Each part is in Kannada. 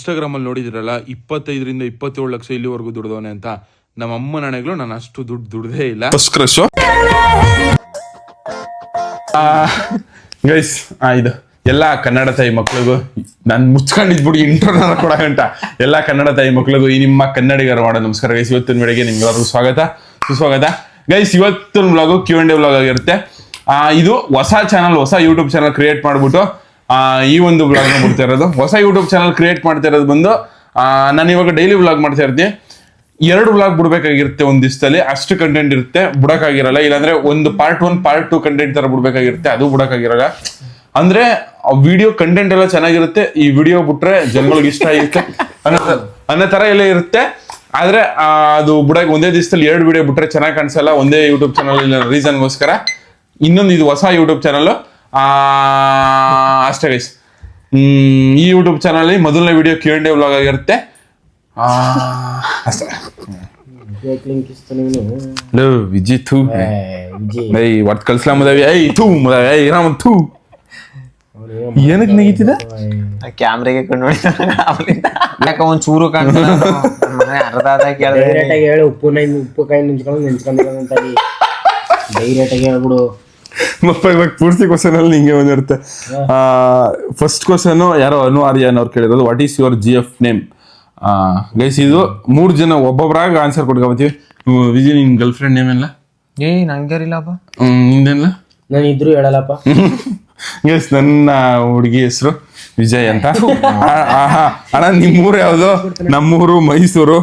ಇನ್ಸ್ಟಾಗ್ರಾಮಲ್ಲಿ ನೋಡಿದಿರಲ್ಲ 25 ರಿಂದ 27 ಲಕ್ಷ ಇಲ್ಲಿವರೆಗೂ ದುಡ್ದವನೆ ಅಂತ. ನಮ್ಮ ಅಮ್ಮನ ಹಣೆಗಳು ನಾನು ಅಷ್ಟು ದುಡ್ದೇ ಇಲ್ಲ. ಫಸ್ಟ್ ಕ್ರಶ್ ಗೈಸ್, ಇದು ಎಲ್ಲ ಕನ್ನಡ ತಾಯಿ ಮಕ್ಳಿಗೂ ನಾನು ಮುಚ್ಕೊಂಡಿದ್ಬಿಡಿ ಇಂಟರ್ನಲ್ ಕೊಡ ಗಂಟ ಎಲ್ಲ ಕನ್ನಡ ತಾಯಿ ಮಕ್ಳಿಗೂ ಈ ನಿಮ್ಮ ಕನ್ನಡಿಗರು ಮಾಡೋ ನಮಸ್ಕಾರ ಗೈಸ್. ಇವತ್ತಿನ ವಿಡಿಯೋಗೆ ನಿಮ್ಗೆಲ್ಲರಿಗೂ ಸುಸ್ವಾಗತ ಗೈಸ್. ಇವತ್ತಿನ ವ್ಲಾಗು Q&A ವ್ಲಾಗ್ ಆಗಿರುತ್ತೆ. ಇದು ಹೊಸ ಚಾನಲ್, ಹೊಸ ಯೂಟ್ಯೂಬ್ ಚಾನಲ್ ಕ್ರಿಯೇಟ್ ಮಾಡ್ಬಿಟ್ಟು ಈ ಒಂದು ವ್ಲಾಗ್ನ ಬಿಡ್ತಾ ಇರೋದು. ಹೊಸ ಯೂಟ್ಯೂಬ್ ಚಾನಲ್ ಕ್ರಿಯೇಟ್ ಮಾಡ್ತಾ ಇರೋದು ಬಂದು ನಾನು ಇವಾಗ ಡೈಲಿ ವ್ಲಾಗ್ ಮಾಡ್ತಾ ಇರ್ತೀನಿ. 2 ವ್ಲಾಗ್ ಬಿಡ್ಬೇಕಾಗಿರುತ್ತೆ ಒಂದ್ ದಿವಸದಲ್ಲಿ, ಅಷ್ಟು ಕಂಟೆಂಟ್ ಇರುತ್ತೆ, ಬಿಡಕ್ಕಾಗಿರಲ್ಲ. ಇಲ್ಲಾಂದ್ರೆ ಒಂದು ಪಾರ್ಟ್ 1 ಪಾರ್ಟ್ 2 ಕಂಟೆಂಟ್ ತರ ಬಿಡ್ಬೇಕಾಗಿರುತ್ತೆ, ಅದು ಬಿಡಕ್ಕಾಗಿರಲ್ಲ. ಅಂದ್ರೆ ವಿಡಿಯೋ ಕಂಟೆಂಟ್ ಎಲ್ಲ ಚೆನ್ನಾಗಿರುತ್ತೆ, ಈ ವಿಡಿಯೋ ಬಿಟ್ರೆ ಜನಗಳಿಗೆ ಇಷ್ಟ ಆಗುತ್ತೆ ಅನ್ನೋ ತರ ಎಲ್ಲ ಇರುತ್ತೆ. ಆದ್ರೆ ಅದು ಬಿಡಕ್ಕೆ ಒಂದೇ ದಿವಸದಲ್ಲಿ 2 ವಿಡಿಯೋ ಬಿಟ್ರೆ ಚೆನ್ನಾಗಿ ಕಾಣಿಸಲ್ಲ ಒಂದೇ ಯೂಟ್ಯೂಬ್ ಚಾನಲ್ ರೀಸನ್ಗೋಸ್ಕರ. ಇನ್ನೊಂದು ಇದು ಹೊಸ ಯೂಟ್ಯೂಬ್ ಚಾನಲ್ ಅಷ್ಟೇ ಗೈಸ್. ಈ ಯೂಟ್ಯೂಬ್ ಚಾನಲ್ ಮೊದಲನೇ ವಿಡಿಯೋ Q&A ವ್ಲಾಗ್ ಆಗಿರುತ್ತೆ ಅಷ್ಟೇ. ವಿಜಿ ಥೂ ಒಟ್ ಕಳ್ಸ್ಲಾ ಮುದಾವಿ ಐ ಥೂ ಮುದಾವಿ ಐ ರಾಮ ಥೂ. ಏನಕ್ಕೆ ನೆಗಿತಿದ ಕ್ಯಾಮ್ರಾಗೆ ಕಣ್ಣು ಯಾಕ ಒಂದ್ ಚೂರು ಹೇಳು. ಉಪ್ಪುಕಾಯಿ ನೆಂಚ್ಕೊಂಡಿರೋದಂತ ಡೈರೆಕ್ಟಾಗಿ ಹೇಳ್ಬಿಡು. ಇವಾಗ ಪೂರ್ತಿ ಕ್ವಶನ್ ಅಲ್ಲಿ ನಿಂಗೆ ಬಂದಿರುತ್ತೆ. ಫಸ್ಟ್ ಕ್ವಶನ್ ಯಾರೋ ಅನು ಆರ್ಯನ್ ಅವ್ರು ಕೇಳಿರೋದು, what is your GF name guys. ಇದು 3 ಜನ ಒಬ್ಬೊಬ್ಬರಾಗ ಆನ್ಸರ್ ಕೊಟ್ಕೊಬತ್ತೀವಿ. ವಿಜಯ್, ನಿನ್ ಗರ್ಲ್ ಫ್ರೆಂಡ್ ನೇಮ್ ಎಲ್ಲ? ನಂಗೇರಿಲ್ಲಪ್ಪ. ನಿಂದೇನಿಲ್ಲ? ನಾನು ಇದ್ರು ಹೇಳಲ್ಲಪ್ಪ ಗೈಸ್. ನನ್ನ ಹುಡುಗಿ ಹೆಸರು ವಿಜಯ್ ಅಂತ. ಅಣ್ಣ ನಿಮ್ಮೂರು ಯಾವ್ದು? ನಮ್ಮೂರು ಮೈಸೂರು.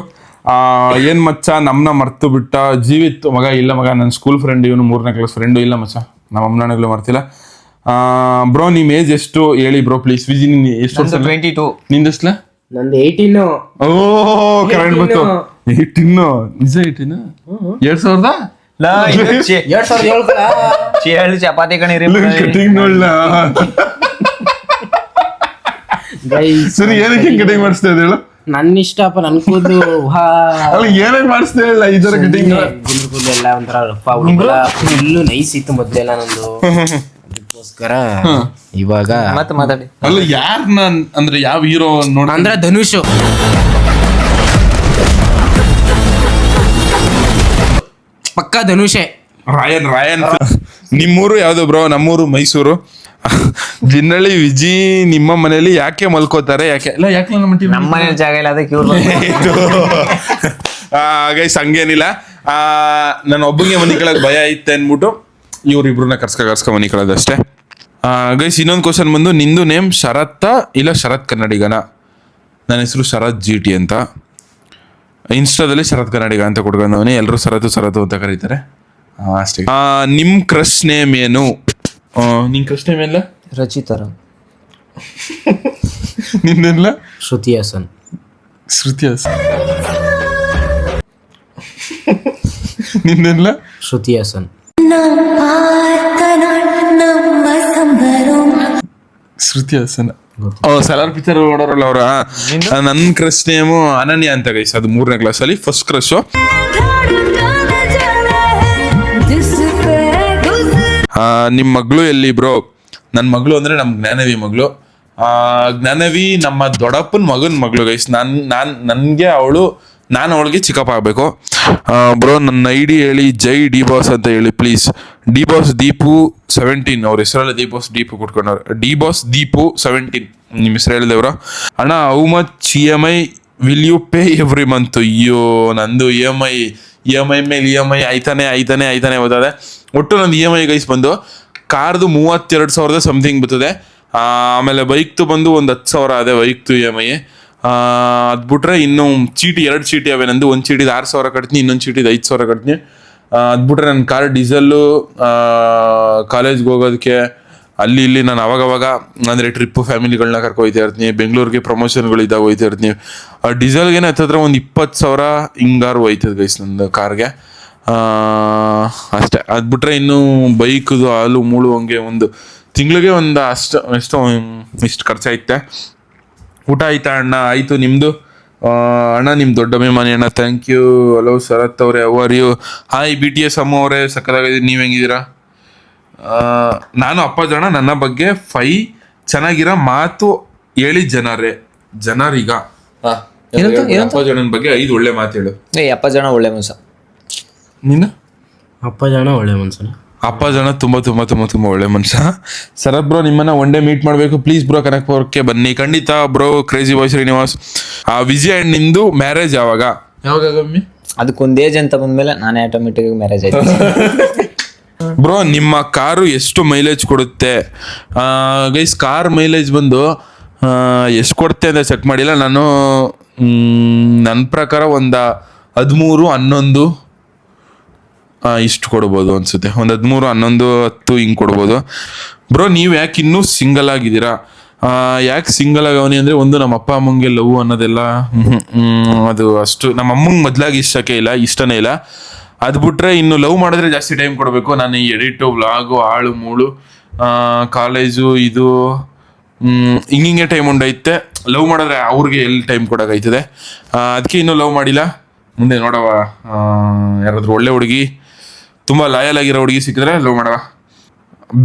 ಏನ್ ಮಚ್ಚ ನಮ್ನ ಮರ್ತು ಬಿಟ್ಟ ಜೀವಿತ್ ಮಗ? ಇಲ್ಲ ಮಗ, ನನ್ನ ಸ್ಕೂಲ್ ಫ್ರೆಂಡ್, ಇವನು 3ನೇ ಕ್ಲಾಸ್ ಫ್ರೆಂಡು. ಇಲ್ಲ ಮಚ್ಚ, ನಮ್ಮ ಅಮ್ಮನಾಣಗಳು ಮರ್ತಿಲ್ಲ. ಬ್ರೋ ನಿಮ್ ಏಜ್ ಎಷ್ಟು ಹೇಳಿ ಬ್ರೋ ಪ್ಲೀಸ್. ವಿಜಿ ನಿನ್ ಎಷ್ಟು ವರ್ಷ? 22. ನಿಂದೆಷ್ಟಲ? ನಂದು 18. ಓ ಕರೆಕ್ಟ್ ಬಂತು. 18 ನಿಜ? 18 2000 2007 ಚಪಾತಿ ಕಣಿರಿ ಕಟಿಂಗ್ ನೋಡ್ಲ. ಸರಿ, ಏನಕ್ಕೆ ಕಟಿಂಗ್ ಮಾಡಿಸ್ತಾ ಇದ್ದ ಹೇಳು? ನನ್ನ ಇಷ್ಟಪ್ಪ, ನನ್ ಕೂದಲು ಏನಕ್ಕೆ ಮಾಡಿಸ್ತಾ ಇಲ್ಲ ಈ ತರ ಕಟಿಂಗ್? ಕೂದಲು ಎಲ್ಲ ಒಂಥರ ಫುಲ್ಲು ನೈಸ್ ಇತ್ತು ಮೊದ್ಲೆಲ್ಲ ನಂದು, ಅದಕ್ಕೋಸ್ಕರ ಇವಾಗ ಮತ್ತೆ ಮಾತಾಡಿ. ಅಲ್ಲ ಯಾರನ್ನ ಅಂದ್ರೆ ಯಾವ ಹೀರೋ ನೋಡ? ಅಂದ್ರೆ ಧನುಷ್. ಪಕ್ಕಾ ಧನುಷೆ. ರಾಯನ್. ನಿಮ್ಮೂರು ಯಾವ್ದು ಬ್ರೋ? ನಮ್ಮೂರು ಮೈಸೂರು. ಜಿನ್ನಳ್ಳಿ. ವಿಜಿ ನಿಮ್ಮ ಮನೇಲಿ ಯಾಕೆ ಮಲ್ಕೋತಾರೆ? ಯಾಕೆ ನಮ್ಮ ಮನೇಲಿ ಜಾಗ ಇಲ್ಲ, ಅದಕ್ಕೆ ಇವ್ರು ಗೈಸ್ ಹಂಗೇನಿಲ್ಲ. ನಾನು ಒಬ್ಬಂಗೆ ಮನೆ ಕೆಳಗೆ ಭಯ ಐತೆ ಅನ್ಬಿಟ್ಟು ಇವ್ರಿಬ್ರನ್ನ ಕರ್ಸ್ಕ ಮನೆ ಕೆಳದಷ್ಟೇ. ಗೈಸ್ ಇನ್ನೊಂದು ಕ್ವಶನ್ ಬಂದು, ನಿಂದು ನೇಮ್ ಶರತ್ತ ಇಲ್ಲ ಶರತ್ ಕನ್ನಡಿಗನ? ನನ್ನ ಹೆಸರು ಶರತ್ GT ಅಂತ. ಇನ್ಸ್ಟಾದಲ್ಲಿ ಶರತ್ ಕನ್ನಡಿಗ ಅಂತ ಕೊಡ್ಕೊಂಡವನಿ, ಎಲ್ಲರೂ ಶರತ್ತು ಅಂತ ಕರೀತಾರೆ ಅಷ್ಟೇ. ನಿಮ್ ಕ್ರಶ್ ನೇಮ್ ಏನು? ನಿನ್ ಕ್ರಶ್ ನೇಮ್ ಎಲ್ಲ? ರಚಿತರ. ನಿನ್ನೆಲ್ಲ? ಶ್ರುತಿ ಹಾಸನ್. ನಿನ್ನೆಲ್ಲ? ಶ್ರುತಿ ಹಾಸನ್. ಸಲಾರ್ ಪಿಕ್ಚರ್ ನೋಡೋರಲ್ಲ ಅವ್ರ. ನನ್ ಕ್ರಶ್ ನೇಮು ಅನನ್ಯ ಅಂತ ಗೈಸ್. ಅದು 3ನೇ ಕ್ಲಾಸ್ ಅಲ್ಲಿ ಫಸ್ಟ್ ಕ್ರಶ್. ನಿಮ್ ಮಗಳು ಎಲ್ಲಿ ಬ್ರೋ? ನನ್ನ ಮಗಳು ಅಂದ್ರೆ ನಮ್ ಜ್ಞಾನವಿ ಮಗಳು. ಜ್ಞಾನವಿ ನಮ್ಮ ದೊಡ್ಡಪ್ಪನ ಮಗಳು ಗೈಸ್. ನನ್ಗೆ ನಾನು ಅವಳಿಗೆ ಚಿಕ್ಕಪ್ಪ ಆಗ್ಬೇಕು. ಬ್ರೋ ನನ್ನ ID ಹೇಳಿ, ಜೈ ಡಿ ಬಾಸ್ ಅಂತ ಹೇಳಿ ಪ್ಲೀಸ್. ಡಿ ಬಾಸ್ ದೀಪು 17 ಅವ್ರ ಹೆಸರಲ್ಲಿ ಡಿ ಬಾಸ್ ದೀಪು ಕೊಟ್ಕೊಂಡವ್ರು. ಡಿ ಬಾಸ್ ದೀಪು 17 ನಿಮ್ಮ ಹೆಸರು ಹೇಳಿದೆವ್ರ. ಅಣ್ಣ how much EMI will you pay every month? ಅಯ್ಯೋ ನಂದು EMI ಮೇಲೆ EMI ಆಯ್ತಾನೆ ಹೋಗ್ತದೆ. ಒಟ್ಟು ನಂದು EMI ಗೈಸ್ ಬಂದು ಕಾರ್ದು 32,000 ಸಮಥಿಂಗ್ ಬರ್ತದೆ. ಆಮೇಲೆ ಬೈಕ್ದು ಬಂದು ಒಂದು 10,000 ಅದೇ ಬೈಕ್ದು EMI. ಅದು ಬಿಟ್ರೆ ಇನ್ನು ಚೀಟಿ 2 ಚೀಟಿ ಅವೆ ನಂದು. ಒಂದು ಚೀಟಿದು 6,000 ಕಟ್ತೀನಿ, ಇನ್ನೊಂದು ಚೀಟಿದು 5,000 ಕಟ್ತೀನಿ. ಅದು ಬಿಟ್ರೆ ನನ್ನ ಕಾರ್ ಡೀಸೆಲ್ಲು, ಕಾಲೇಜ್ಗೆ ಹೋಗೋದಕ್ಕೆ ಅಲ್ಲಿ ಇಲ್ಲಿ ನಾನು ಅವಾಗವಾಗ ಅಂದರೆ ಟ್ರಿಪ್ಪು ಫ್ಯಾಮಿಲಿಗಳನ್ನ ಕರ್ಕೊ ಹೋಗ್ತಾ ಇರ್ತೀನಿ. ಬೆಂಗಳೂರಿಗೆ ಪ್ರಮೋಷನ್ಗಳು ಇದ್ದಾಗ ಹೋಗ್ತಾ ಇರ್ತೀನಿ. ಡೀಸೆಲ್ಗೇನೆ ಹತ್ತಿರ ಒಂದು 20,000 ಹಿಂಗಾರು ಹೋಯ್ತದೆ ಗೈಸ್ ನಂದು ಕಾರ್ಗೆ ಅಷ್ಟೇ. ಅದು ಬಿಟ್ರೆ ಇನ್ನು ಬೈಕ್ದು ಹಾಲು ಮೂಳು ಹಂಗೆ ಒಂದು ತಿಂಗಳಿಗೆ ಒಂದು ಇಷ್ಟು ಖರ್ಚಾಯ್ತೆ. ಊಟ ಆಯ್ತಾ ಅಣ್ಣ? ಆಯಿತು, ನಿಮ್ಮದು? ಅಣ್ಣ ನಿಮ್ಮ ದೊಡ್ಡ ಅಭಿಮಾನಿ ಅಣ್ಣ, ಥ್ಯಾಂಕ್ ಯು. ಹಲೋ ಶರತ್ ಅವರೇ, ಅವರ್ ಯು? ಹಾಯ್ BTS ಅಮ್ಮ ಅವರೇ, ಸಕ್ಕತ್ತಾಗಿದ್ದೀನಿ, ನೀವು ಹೆಂಗಿದ್ದೀರಾ? ನಾನು ಅಪ್ಪ ಜನ ನನ್ನ ಬಗ್ಗೆ 5 ಚೆನ್ನಾಗಿರೋ ಮಾತು ಹೇಳಿ ಜನರೇ. ಜನರೀಗ ಅಪ್ಪ ಜನನ ಬಗ್ಗೆ 5 ಒಳ್ಳೆ ಮಾತು ಹೇಳು. ಅಪ್ಪ ಜನ ಒಳ್ಳೆ ಮನುಷ್ಯ. ನೀನು? ಅಪ್ಪ ಜನ ಒಳ್ಳೆ ಮನ್ಸನ. ಅಪ್ಪ ಜನ ತುಂಬಾ ತುಂಬಾ ತುಂಬಾ ತುಂಬಾ ಒಳ್ಳೆ ಮನುಷ್ಯ. ಶರತ್ ಬ್ರೋ ನಿಮ್ಮನ್ನ ಒನ್ ಡೇ ಮೀಟ್ ಮಾಡ್ಬೇಕು ಪ್ಲೀಸ್ ಬ್ರೋ, ಕನಕಪುರಕ್ಕೆ ಬನ್ನಿ. ಖಂಡಿತ bro. Crazy boy Srinivas. Vijay and ನಿಂದು ಮ್ಯಾರೇಜ್ ಯಾವಾಗ ಮಮ್ಮಿ? ಅದಕ್ಕೊಂದು ಏಜ್ ಅಂತ ಬಂದ್ಮೇಲೆ ನಾನೇ ಆಟೋಮೆಟಿಕ್ ಮ್ಯಾರೇಜ್ ಆಯ್ತು. ಬ್ರೋ ನಿಮ್ಮ ಕಾರು ಎಷ್ಟು ಮೈಲೇಜ್ ಕೊಡುತ್ತೆ ಗೈಸ್? ಕಾರ್ ಮೈಲೇಜ್ ಬಂದು ಎಷ್ಟು ಕೊಡುತ್ತೆ ಅಂತ ಚೆಕ್ ಮಾಡಿಲ್ಲ ನಾನು. ನನ್ನ ಪ್ರಕಾರ ಒಂದು 13-11 ಇಷ್ಟು ಕೊಡ್ಬೋದು ಅನ್ಸುತ್ತೆ. ಒಂದು 13-11 10 ಹಿಂಗೆ ಕೊಡ್ಬೋದು. ಬ್ರೋ ನೀವು ಯಾಕೆ ಇನ್ನೂ ಸಿಂಗಲ್ ಆಗಿದ್ದೀರಾ? ಯಾಕೆ ಸಿಂಗಲ್ ಆಗವನಿ ಅಂದರೆ, ಒಂದು ನಮ್ಮ ಅಪ್ಪ ಅಮ್ಮಂಗೆ ಲವ್ ಅನ್ನೋದೆಲ್ಲ ಅದು ಅಷ್ಟು ನಮ್ಮ ಅಮ್ಮಂಗೆ ಮೊದಲಾಗಿ ಇಷ್ಟನೇ ಇಲ್ಲ. ಅದು ಬಿಟ್ರೆ ಇನ್ನು ಲವ್ ಮಾಡಿದ್ರೆ ಜಾಸ್ತಿ ಟೈಮ್ ಕೊಡಬೇಕು. ನಾನು ಈ ಎಡಿಟು ವ್ಲಾಗು ಆಳು ಮೂಳು ಕಾಲೇಜು ಇದು ಹಿಂಗೆ ಟೈಮ್ ಉಂಡೈತೆ. ಲವ್ ಮಾಡಿದ್ರೆ ಅವ್ರಿಗೆ ಎಲ್ಲಿ ಟೈಮ್ ಕೊಡೋಕೈತದೆ. ಅದಕ್ಕೆ ಇನ್ನೂ ಲವ್ ಮಾಡಿಲ್ಲ. ಮುಂದೆ ನೋಡವ, ಯಾರಾದ್ರೂ ಒಳ್ಳೆ ಹುಡುಗಿ ತುಂಬ ಲಾಯಲ್ ಆಗಿರೋ ಹುಡುಗಿ ಸಿಕ್ಕಿದ್ರೆ ಲವ್ ಮಾಡವ.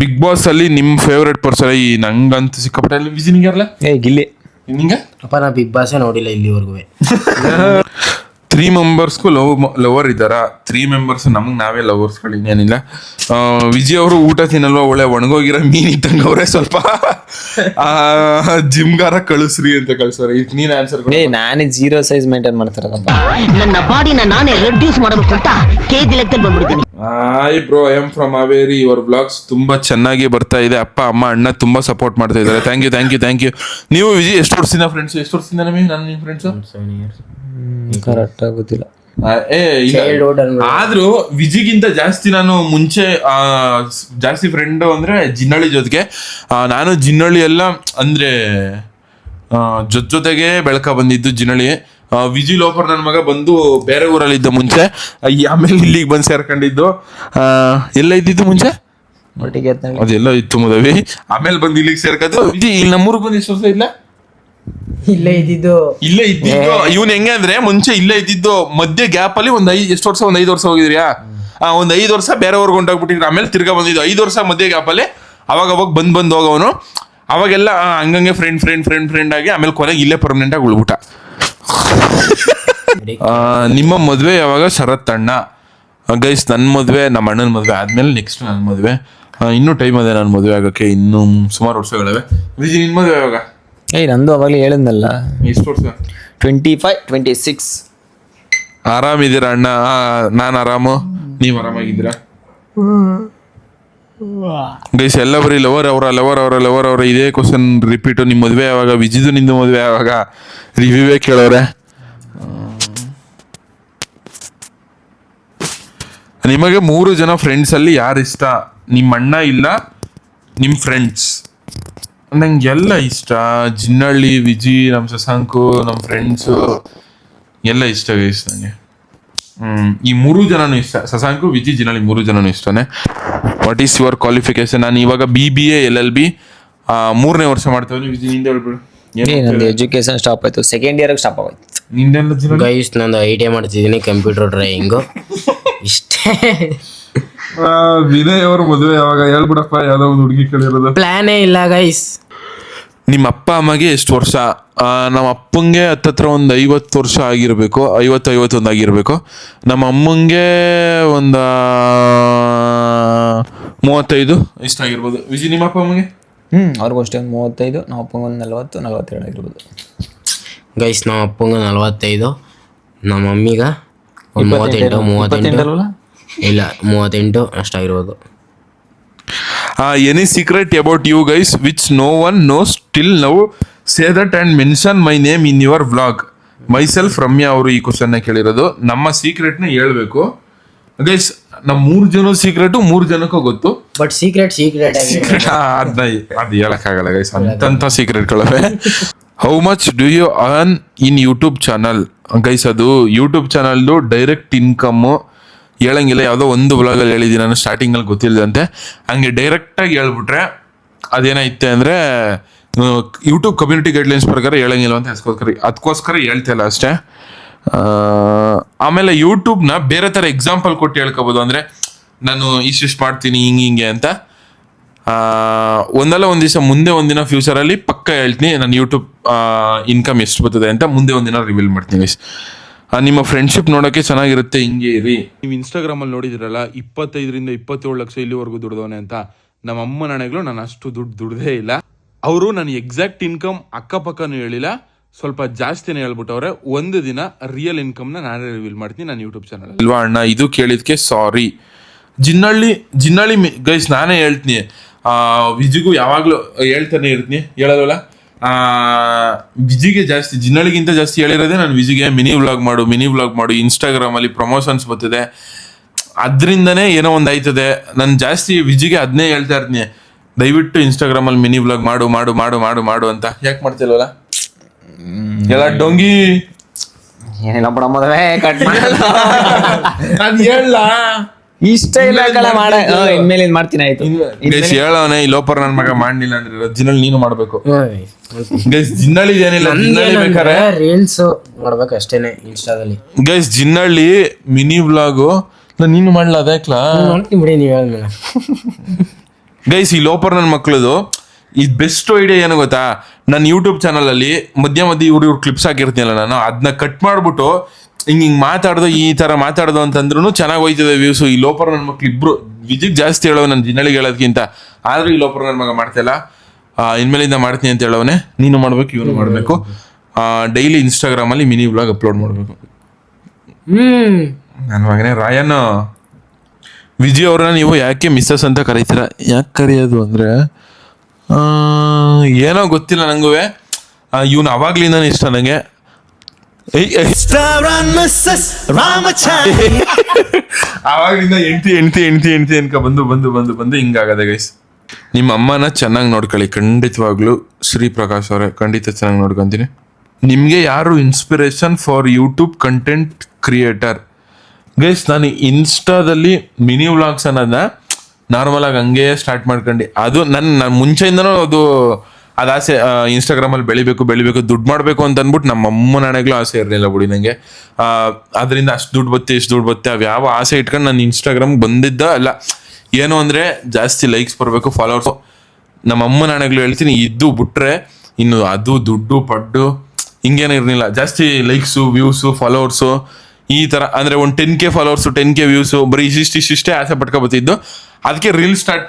ಬಿಗ್ ಬಾಸ್ ಅಲ್ಲಿ ನಿಮ್ಮ ಫೇವ್ರೆಟ್ ಪರ್ಸನ್? ನಂಗಂತೂ ಸಿಕ್ಕಾಪಟ್ಟೆ ವಿಜಿನಿಂಗ್ ಯಾರಲ್ಲ ಗಿಲ್ಲಿ. ನಿಂಗೆ? ಅಪ್ಪ ನಾ ಬಿಗ್ ಬಾಸೇ ನೋಡಿಲ್ಲ ಇಲ್ಲಿವರೆಗೂ. 3 ಮೆಂಬರ್ಸ್ಗೂ ಲವರ್ ಇದ್ದಾರಾ? 3 ಮೆಂಬರ್ಸ್ ನಮಗೆ ನಾವೇ ಲವರ್ಸ್ಗಳು, ಇನ್ನೇನಿಲ್ಲ. ವಿಜಯ್ ಅವರು ಊಟ ತಿನ್ನಲ್ವಾ? ಒಳ್ಳೆ ಒಣಗೋಗಿರೋ ಮೀನ್ ಇದ್ದಂಗೆ ಅವರೇ, ಸ್ವಲ್ಪ ಜಿಮ್ಗಾರ ಕಳಿಸ್ರಿ ಅಂತ ಕಳ್ಸೋರು. ಈಗ ನೀನ್ ಆನ್ಸರ್ ಕೊಡಿ. ನಾನೇ 0 ಸೈಜ್ ಮೇಂಟೈನ್ ಮಾಡ್ತಾರಪ್ಪ. ನನ್ನ ಬಾಡಿನ ನಾನೇ ರೆಡ್ಯೂಸ್ ಮಾಡಬೇಕು ಅಂತ ಕೆಜಿ ಲೆಕ್ಕದಲ್ಲಿ ಬಂದ್ಬಿಡ್ತೀನಿ. Hi bro, I am from Haveri. Your blogs ತುಂಬಾ ಚೆನ್ನಾಗಿ ಬರ್ತಾ ಇದೆ. ಅಪ್ಪ ಅಮ್ಮ ಅಣ್ಣ ತುಂಬಾ ಸಪೋರ್ಟ್ ಮಾಡ್ತಾ ಇದ್ದಾರೆ. Thank you. ನೀವು ವಿಜಯ್ ಎಷ್ಟು ವರ್ಷದಿಂದ ಫ್ರೆಂಡ್ಸ್? ಎಷ್ಟು ವರ್ಷದಿಂದ ನಮಗೆ ನನ್ನ ನಿಮ್ಮ ಫ್ರೆಂಡ್ಸು? ಕರೆಕ್ಟ್ ಆಗುತ್ತಿಲ್ಲ. ಆದ್ರೂ ವಿಜಿಗಿಂತ ಜಾಸ್ತಿ ನಾನು ಮುಂಚೆ ಜಾಸ್ತಿ ಫ್ರೆಂಡ್ ಅಂದ್ರೆ ಜಿನ್ನಳ್ಳಿ ಜೊತೆಗೆ. ನಾನು ಜಿನ್ನಳ್ಳಿ ಎಲ್ಲ ಅಂದ್ರೆ ಜೊತೆಗೆ ಬೆಳಕ ಬಂದಿದ್ದು ಜಿನ್ನಳ್ಳಿ. ವಿಜಿ ಲೋಪರ್ ನನ್ನ ಮಗ ಬಂದು ಬೇರೆ ಊರಲ್ಲಿ ಇದ್ದ ಮುಂಚೆ, ಆಮೇಲೆ ಇಲ್ಲಿಗೆ ಬಂದು ಸೇರ್ಕೊಂಡಿದ್ದು. ಎಲ್ಲ ಇದ್ದಿದ್ದು ಮುಂಚೆ ಅದೆಲ್ಲ ಇತ್ತು ಮುದವಿ. ಆಮೇಲೆ ಬಂದು ಇಲ್ಲಿಗೆ ಸೇರ್ಕೊಂಡು ವಿಜಿ ಇಲ್ಲಿ ನಮ್ಮೂರಿಗೆ ಬಂದು ಎಷ್ಟು ವರ್ಷ ಇಲ್ಲ ಇಲ್ಲೇ ಇದ್ದಿದ್ದು. ಇವ್ನು ಹೆಂಗೆ ಅಂದ್ರೆ ಮುಂಚೆ ಇಲ್ಲೇ ಇದ್ದಿದ್ದು, ಮಧ್ಯೆ ಗ್ಯಾಪ್ ಅಲ್ಲಿ ಒಂದು 5 ವರ್ಷ ಹೋಗಿದ್ರಿಯಾ? ಒಂದು 5 ವರ್ಷ ಬೇರೆಯವ್ರಿಗೆ ಹೊಂಟೋಗ್ಬಿಟ್ಟಿದ್ರು. ಆಮೇಲೆ ತಿರ್ಗಾ ಬಂದಿದ್ದು 5 ವರ್ಷ ಮಧ್ಯೆ ಗ್ಯಾಪ್ ಅಲ್ಲಿ. ಅವಾಗ ಬಂದು ಹೋಗೋನು. ಅವಾಗೆಲ್ಲ ಹಂಗಂಗೆ ಫ್ರೆಂಡ್ ಆಗಿ ಆಮೇಲೆ ಕೊನೆಗೆ ಇಲ್ಲೇ ಪರ್ಮನೆಂಟ್ ಆಗಿ ಉಳ್ಬಿಟ್ಟ. ನಿಮ್ಮ ಮದುವೆ ಯಾವಾಗ ಶರತ್ ಅಣ್ಣ? ಗೈಸ್ ನನ್ನ ಮದುವೆ ನಮ್ಮ ಅಣ್ಣನ ಮದುವೆ ಆದ್ಮೇಲೆ ನೆಕ್ಸ್ಟ್ ನನ್ನ ಮದುವೆ. ಇನ್ನೂ ಟೈಮ್ ಅದೇ ನನ್ನ ಮದುವೆ ಆಗೋಕ್ಕೆ, ಇನ್ನೂ ಸುಮಾರು ವರ್ಷಗಳಿವೆ. ವಿಜಯ್ ನಿನ್ನ ಮದುವೆ ಯಾವಾಗ? ನಂದು ಅವಾಗಲೇ ಹೇಳಿದ್ನಲ್ಲ, ಎಷ್ಟು ವರ್ಷ? 25, 26. ಆರಾಮಿದ್ದೀರಾ ಅಣ್ಣ? ನಾನು ಆರಾಮು. ನೀವು ಆರಾಮಾಗಿದ್ದೀರಾ ಗೈಸ್? ಎಲ್ಲ ಬರೀ ಲವರ್ ಅವರ ಇದೇ ಕ್ವಶನ್ ರಿಪೀಟು. ನಿಮ್ಮ ಮದುವೆ ಯಾವಾಗ? ವಿಜಿದು ನಿಂದು ಮದುವೆ ಯಾವಾಗ? ರಿವ್ಯೂವೇ ಕೇಳೋರೆ. ನಿಮಗೆ 3 ಜನ ಫ್ರೆಂಡ್ಸ್ ಅಲ್ಲಿ ಯಾರು ಇಷ್ಟ? ನಿಮ್ಮ ಅಣ್ಣ ಇಲ್ಲ ನಿಮ್ಮ ಫ್ರೆಂಡ್ಸ್? ನಂಗೆ ಎಲ್ಲ ಇಷ್ಟ. ಜಿನ್ನಳ್ಳಿ, ವಿಜಿ, ನಮ್ಮ ಶಶಾಂಕು, ನಮ್ಮ ಫ್ರೆಂಡ್ಸು ಎಲ್ಲ ಇಷ್ಟ ಗೈಸ್ ನನಗೆ. ಈ 3 ಜನನೂ ಇಷ್ಟ. ಶಶಾಂಕು, ವಿಜಿ, ಜಿನ್ನಳ್ಳಿ 3 ಜನನೂ ಇಷ್ಟನೇ. What is your qualification? ನಾನು ಇವಾಗ BBA LLB 3ನೇ ವರ್ಷ ಮಾಡ್ತೇವೆ. ವಿಜಿ ನಿಂದ ಹೇಳ್ಬಿಡು. ನಂದು ಎಜುಕೇಶನ್ ಸ್ಟಾಪ್ ಆಯ್ತು, ಸೆಕೆಂಡ್ ಇಯರ್ ಸ್ಟಾಪ್ ಆಗೋಯ್ತು. ನಿಂದೆಲ್ಲ ಗೈಸ್ ನಂದು ITI ಮಾಡ್ತಿದ್ದೀನಿ, ಕಂಪ್ಯೂಟರ್ ಡ್ರಾಯಿಂಗು. ಇಷ್ಟೇ. ವಿನಯ್ ಅವ್ರ ಮದುವೆ ಯಾವಾಗ ಹೇಳ್ಬಿಡಪ್ಪ? ಯಾವ್ದೋ ಒಂದು ಹುಡುಗಿ ಕೇಳಿರೋದು. ಪ್ಲಾನೇ ಇಲ್ಲ ಗೈಸ್. ನಿಮ್ಮ ಅಪ್ಪ ಅಮ್ಮಗೆ ಎಷ್ಟು ವರ್ಷ? ನಮ್ಮ ಅಪ್ಪಂಗೆ ಹತ್ತತ್ರ ಒಂದು 50 ವರ್ಷ ಆಗಿರಬೇಕು, 50-51 ಆಗಿರಬೇಕು. ನಮ್ಮ ಅಮ್ಮಂಗೆ ಒಂದು 35 ಇಷ್ಟ ಆಗಿರ್ಬೋದು. ವಿಜಿ ನಿಮ್ಮ ಅಪ್ಪ ಅಮ್ಮಗೆ? ಅವ್ರಿಗೂ ಅಷ್ಟೇ ಒಂದು 35, ನಮ್ಮ ಅಪ್ಪಂಗೆ ಒಂದು 40-42 ಆಗಿರ್ಬೋದು. ಗೈಸ್ ನಮ್ಮ ಅಪ್ಪಂಗೆ 45, ನಮ್ಮ ಮಮ್ಮಿಗೆ ಒಂದು 38 ಇಲ್ಲ 38 ಅಷ್ಟಾಗಿರ್ಬೋದು. Any secret about you guys which no one knows till now? Say that and mention my name in your vlog. Myself Ramya ಅವರು ಈ ಕ್ವಶನ್ನ ಕೇಳಿರೋದು. ನಮ್ಮ ಸೀಕ್ರೆಟ್ನ ಹೇಳ್ಬೇಕು ಗೈಸ್. ನಮ್ಮ 3 ಜನ ಸೀಕ್ರೆಟು 3 ಜನಕ್ಕೂ ಗೊತ್ತು. ಬಟ್ ಸೀಕ್ರೆಟ್ ಅದು ಹೇಳಕ್ಕಾಗಲ್ಲ ಗೈಸ್, ಅಂತಂತ ಸೀಕ್ರೆಟ್ಗಳವೆ. How much do you earn in YouTube channel? Guys ಅದು ಯೂಟ್ಯೂಬ್ ಚಾನಲ್ದು ಡೈರೆಕ್ಟ್ ಇನ್ಕಮ್ಮು ಹೇಳಂಗಿಲ್ಲ. ಯಾವುದೋ ಒಂದು ವ್ಲಾಗಲ್ಲಿ ಹೇಳಿದ್ದೀನಿ ನಾನು, ಸ್ಟಾರ್ಟಿಂಗಲ್ಲಿ ಗೊತ್ತಿಲ್ಲದಂತೆ. ಹಂಗೆ ಡೈರೆಕ್ಟಾಗಿ ಹೇಳ್ಬಿಟ್ರೆ ಅದೇನೈತೆ ಅಂದರೆ ಯೂಟ್ಯೂಬ್ ಕಮ್ಯುನಿಟಿ ಗೈಡ್ಲೈನ್ಸ್ ಪ್ರಕಾರ ಹೇಳಂಗಿಲ್ಲ ಅಂತ ಅದಕ್ಕೋಸ್ಕರ ಹೇಳ್ತಿಲ್ಲ ಅಷ್ಟೇ. ಆಮೇಲೆ ಯೂಟ್ಯೂಬ್ನ ಬೇರೆ ಥರ ಎಕ್ಸಾಂಪಲ್ ಕೊಟ್ಟು ಹೇಳ್ಕೊಬೋದು. ಅಂದರೆ ನಾನು ಇಷ್ಟಿಷ್ಟು ಮಾಡ್ತೀನಿ ಹಿಂಗೆ ಅಂತ. ಒಂದಲ್ಲ ಒಂದು ದಿವಸ ಮುಂದೆ ಒಂದಿನ ಫ್ಯೂಚರಲ್ಲಿ ಪಕ್ಕ ಹೇಳ್ತೀನಿ ನಾನು ಯೂಟ್ಯೂಬ್ ಇನ್ಕಮ್ ಎಷ್ಟು ಬರ್ತದೆ ಅಂತ ಮುಂದೆ ಒಂದಿನ ರಿವೀಲ್ ಮಾಡ್ತೀನಿ ಗೈಸ್. ನಿಮ್ಮ ಫ್ರೆಂಡ್ಶಿಪ್ ನೋಡೋಕ್ಕೆ ಚೆನ್ನಾಗಿರುತ್ತೆ, ಹಿಂಗೆ ಇರಿ. ನೀವು ಇನ್ಸ್ಟಾಗ್ರಾಮಲ್ಲಿ ನೋಡಿದಿರಲ್ಲ 25 ರಿಂದ 27 ಲಕ್ಷ ಇಲ್ಲಿವರೆಗೂ ದುಡ್ದವನೆ ಅಂತ. ನಮ್ಮ ಅಮ್ಮನ ಹಣೆಗಳು ನಾನು ಅಷ್ಟು ದುಡ್ಡು ದುಡ್ದೇ ಇಲ್ಲ. ಅವರು ನಾನು ಎಕ್ಸಾಕ್ಟ್ ಇನ್ಕಮ್ ಅಕ್ಕಪಕ್ಕನೂ ಹೇಳಿಲ್ಲ, ಸ್ವಲ್ಪ ಜಾಸ್ತಿನೇ ಹೇಳ್ಬಿಟ್ಟವ್ರೆ. ಒಂದು ದಿನ ರಿಯಲ್ ಇನ್ಕಮ್ನ ನಾನೇ ರಿವೀಲ್ ಮಾಡ್ತೀನಿ ನನ್ನ ಯೂಟ್ಯೂಬ್ ಚಾನಲ್. ಇಲ್ವಾ ಅಣ್ಣ, ಇದು ಕೇಳಿದ್ಕೆ ಸಾರಿ. ಜಿನ್ನಳ್ಳಿ ಗೈಸ್ ನಾನೇ ಹೇಳ್ತೀನಿ, ವಿಜಿಗೂ ಯಾವಾಗಲೂ ಹೇಳ್ತಾನೆ ಇರ್ತೀನಿ, ಹೇಳಲ್ವಲ್ಲ. ವಿಜಿಗೆ ಜಾಸ್ತಿ, ಜಿನ್ನಳಿಗಿಂತ ಜಾಸ್ತಿ ಹೇಳಿರೋದೇ ನಾನು ವಿಜಿಗೆ ಮಿನಿ ವ್ಲಾಗ್ ಮಾಡು ಇನ್ಸ್ಟಾಗ್ರಾಮಲ್ಲಿ ಪ್ರಮೋಷನ್ಸ್ ಬರ್ತಿದೆ, ಅದರಿಂದನೇ ಏನೋ ಒಂದು ಆಯ್ತದೆ. ನಾನು ಜಾಸ್ತಿ ವಿಜಿಗೆ ಅದನ್ನೇ ಹೇಳ್ತಾ ಇರ್ತೀನಿ, ದಯವಿಟ್ಟು ಇನ್ಸ್ಟಾಗ್ರಾಮಲ್ಲಿ ಮಿನಿ ವ್ಲಾಗ್ ಮಾಡು ಅಂತ. ಯಾಕೆ ಮಾಡ್ತಿಲ್ವಲ್ಲ ಎಲ್ಲ ಡೊಂಗಿ? ಏನಿಲ್ಲ ಬಿಡ ಮದುವೆ ಕಟ್ ನಾನು ಹೇಳ ಇಷ್ಟ ಇಲ್ಲ ಕಣ ಮಾಡ ಇನ್ಮೇಲೆ ಇದು ಮಾಡ್ತೀನಿ ಆಯ್ತು. ಹೇಳವನೇ ಈ ಲೋಪರ್ ನನ್ನ ಮಗ ಮಾಡ್ಲಿಲ್ಲ ಅಂದ್ರೆ ಜಿನ್ನಳ್ಳಿ ನೀನು ಮಾಡ್ಬೇಕು. ಗೈಸ್ ಜಿನ್ನಳ್ಳಿ ಏನಿಲ್ಲ, ಜಿನ್ನಳ್ಳಿ ಬೇಕಾರೆ ರೀಲ್ಸ್ ಮಾಡ್ಬೇಕು ಅಷ್ಟೇನೆ ಇನ್ಸ್ಟಾದಲ್ಲಿ. ಗೈಸ್ ಜಿನ್ನಳ್ಳಿ ಮಿನಿ ವ್ಲಾಗು ನೀನು ಮಾಡ್ಲ ಅದೇಕ್ಲಾ ನೋಡ್ತೀನಿ ಬಿಡಿ ನೀವು ಹೇಳಿದ್ಮೇಲೆ. ಗೈಸ್ ಈ ಲೋಪರ್ ನನ್ನ ಮಕ್ಳದು ಇದು ಬೆಸ್ಟ್ ಐಡಿಯಾ ಏನು ಗೊತ್ತಾ, ನನ್ನ ಯೂಟ್ಯೂಬ್ ಚಾನಲಲ್ಲಿ ಮಧ್ಯ ಇವ್ರು ಕ್ಲಿಪ್ಸ್ ಹಾಕಿರ್ತೀನಲ್ಲ ನಾನು, ಅದನ್ನ ಕಟ್ ಮಾಡ್ಬಿಟ್ಟು ಹಿಂಗೆ ಮಾತಾಡ್ದು ಈ ಥರ ಮಾತಾಡ್ದು ಅಂತಂದ್ರೂ ಚೆನ್ನಾಗಿ ಹೋಯ್ತದೆ ವ್ಯೂಸು. ಈ ಲೋಪರ್ ನನ್ನ ಮಕ್ಳು ಇಬ್ರು ವಿಜಿಗೆ ಜಾಸ್ತಿ ಹೇಳೋ ನನ್ನ ಜಿನ್ನಳಿಗೆ ಹೇಳೋದಕ್ಕಿಂತ, ಆದ್ರೂ ಈ ಲೋಪರ್ ನನ್ನ ಮಗ ಮಾಡ್ತಿಲ್ಲ. ಇನ್ಮೇಲಿಂದ ಮಾಡ್ತೀನಿ ಅಂತ ಹೇಳೋನೆ. ನೀನು ಮಾಡ್ಬೇಕು, ಇವನು ಮಾಡಬೇಕು. ಡೈಲಿ ಇನ್ಸ್ಟಾಗ್ರಾಮಲ್ಲಿ ಮಿನಿ ವ್ಲಾಗ್ ಅಪ್ಲೋಡ್ ಮಾಡಬೇಕು. ನನ್ನ ಮಗನೇ ರಾಯನ್, ವಿಜಯ್ ಅವ್ರನ್ನ ನೀವು ಯಾಕೆ ಮಿಸ್ಸಸ್ ಅಂತ ಕರೀತೀರಾ? ಯಾಕೆ ಕರೆಯೋದು ಅಂದರೆ ಏನೋ ಗೊತ್ತಿಲ್ಲ ನನಗೂ. ಇವನು ಅವಾಗ್ಲಿಂದಾನು ಇಷ್ಟ ನನಗೆ. ಆವಾಗ್ಲಿಂದ ಎಂಟಿ ಅನ್ಕ ಬಂದು ಹಿಂಗಾಗದೆ ಗೈಸ್. ನಿಮ್ಮ ಅಮ್ಮನ ಚೆನ್ನಾಗಿ ನೋಡ್ಕೊಳ್ಳಿ, ಖಂಡಿತವಾಗ್ಲೂ ಶ್ರೀ ಪ್ರಕಾಶ್ ಅವರೇ, ಖಂಡಿತ ಚೆನ್ನಾಗಿ ನೋಡ್ಕೊಂತೀನಿ. ನಿಮಗೆ ಯಾರು inspiration for YouTube content creator? Guys ನಾನು ಇನ್ಸ್ಟಾದಲ್ಲಿ ಮಿನಿ ವ್ಲಾಗ್ಸ್ ಅನ್ನೋದನ್ನ ನಾರ್ಮಲ್ ಆಗಿ ಹಂಗೆ ಸ್ಟಾರ್ಟ್ ಮಾಡ್ಕೊಂಡು, ಅದು ನನ್ನ ಮುಂಚೆಯಿಂದನೂ ಅದು ಆಸೆ. ಇನ್ಸ್ಟಾಗ್ರಾಮಲ್ಲಿ ಬೆಳಿಬೇಕು ದುಡ್ಡು ಮಾಡಬೇಕು ಅಂತ ಅಂದ್ಬಿಟ್ಟು ನಮ್ಮ ಅಮ್ಮನ ಹಣೆಗಳು ಆಸೆ ಇರಲಿಲ್ಲ ಬಿಡಿ ನನಗೆ. ಅದರಿಂದ ಅಷ್ಟು ದುಡ್ಡು ಬತ್ತೆ ಅವು ಯಾವ ಆಸೆ ಇಟ್ಕೊಂಡು ನಾನು ಇನ್ಸ್ಟಾಗ್ರಾಮ್ಗೆ ಬಂದಿದ್ದ ಅಲ್ಲ. ಏನು ಅಂದರೆ ಜಾಸ್ತಿ ಲೈಕ್ಸ್ ಬರಬೇಕು, ಫಾಲೋವರ್ಸು. ನಮ್ಮ ಅಮ್ಮನ ಹಣೆಗಳು ಹೇಳ್ತೀನಿ, ಇದ್ದು ಬಿಟ್ರೆ ಇನ್ನು ಅದು ದುಡ್ಡು ಪಡ್ಡು ಹಿಂಗೇನೂ ಇರಲಿಲ್ಲ. ಜಾಸ್ತಿ ಲೈಕ್ಸು, ವ್ಯೂಸು, ಫಾಲೋವರ್ಸು ಈ ಥರ ಅಂದರೆ ಒಂದು 10K ಫಾಲೋವರ್ಸು, 10K ವ್ಯೂಸು, ಬರೀ ಇಷ್ಟಿಷ್ಟೇ ಆಸೆ ಪಟ್ಕೊಬತ್ತಿದ್ದು. ಅದಕ್ಕೆ ರೀಲ್ ಸ್ಟಾರ್ಟ್